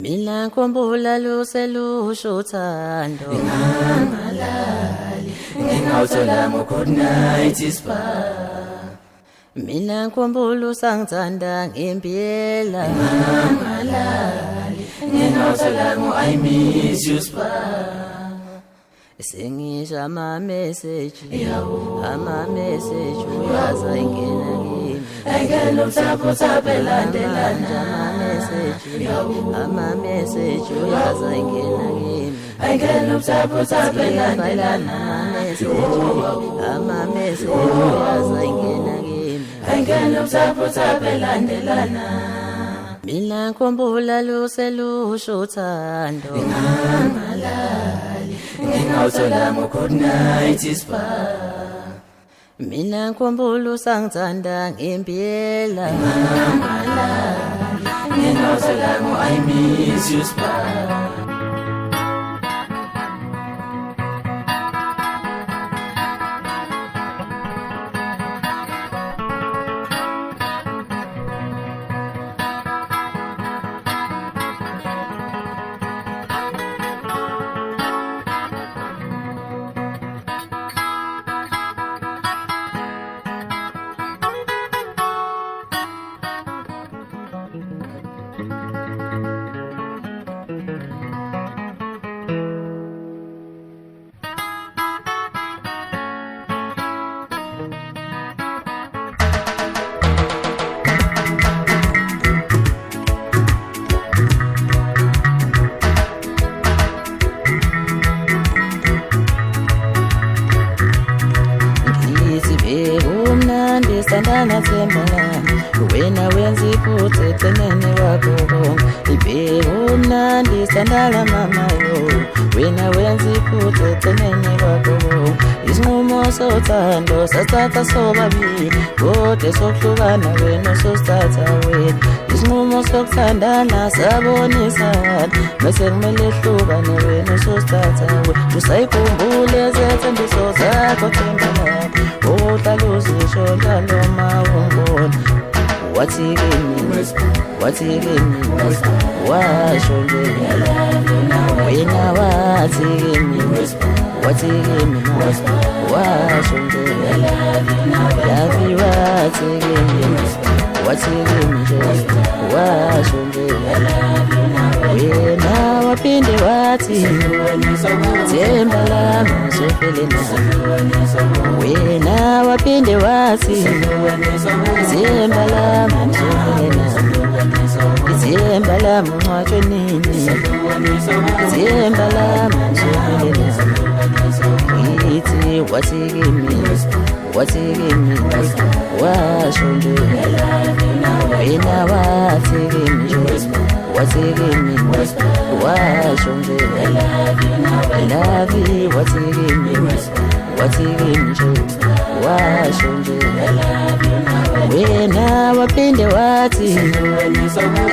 Mina ngikhumbula luselusho uthando ngingangalali ngingawuthola ngo-good night ispa. Mina ngikhumbula usangithanda ngempela Ngingangalali ngingawuthola ngo-I miss you spa. sengisho ama-message uyaza ingena kimi Engena uthapho elandelana. ama-message uyaza ingena kimi Engena uthapho elandelana. ama-message uyaza ingena kimi Engena uthapho elandelana. Mina ngikhumbula luselusho uthando Ngingangalali ngingawuthola ngo-good night ispa. Mina ngikhumbula usangithanda ngempela Ngingangalali ngingawuthola ngo-I miss you spa. Sandana thembala wena wenza iphutha eceleni kwakho konke ibheke umnandi sandala mama yo wena wenza iphutha eceleni kwakho konke isinqumo sothando sasithatha sobabili kodwa sokuhlukana wena sosithatha wena isinqumo sokuthandana sabonisana bese kumele ehlukane wena sosithatha wena usayikhumbule ezethembiso zakho thembala uhlala uzisho njalo mawungona wathi kimi washo nje wena wathi kimi washo nje yavi wathi kimi nje washo nje wena waphinde wathi themba lami uzofele nami wena waphinde wathi themba lami uzofele nami ithemba lami ungcwatshwe nini ithemba lami uzofele nami ngithi wathi kimi washo nje wena wathi kimi nje wathi kimi washo nje love you wathi kimi nje washo nje wena waphinde wathi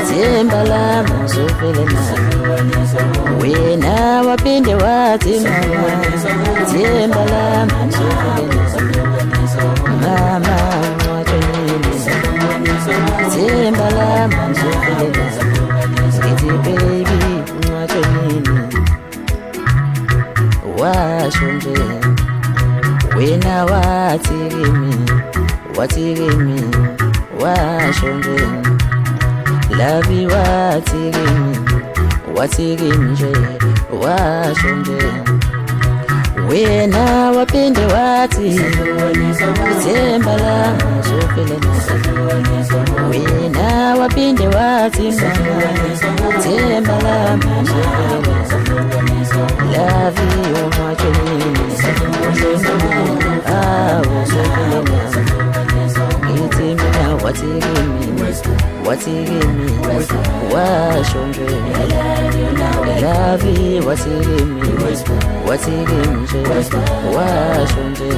themba lami uzofele nami wena waphinde wathi mama themba lami uzofele nami mama ungcwatshwe nini themba lami uzofele nami ngithi baby ungcwatshwe nini washo nje wena wathi kimi washo nje love wathi kimi nje washo nje wena waphinde wathi themba lami uzofele nami wena waphinde wathi mama themba lami uzofele nami love you ungcwatshwe nini uzofele nami ngithi mina wathi kimi washo nje love wathi kimi nje washo nje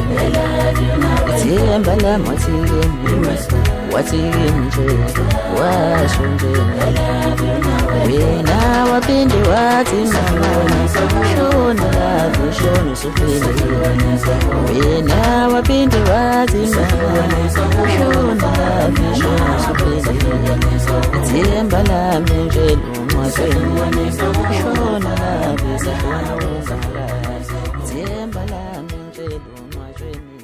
ithemba lami wathi kimi wathi nje washo nje wena waphinde wathi mama shona love shona usufile wena waphinde wathi mama shona love shona usufile themba lami nje lumashweni shona love sifuna uzala themba lami nje lumashweni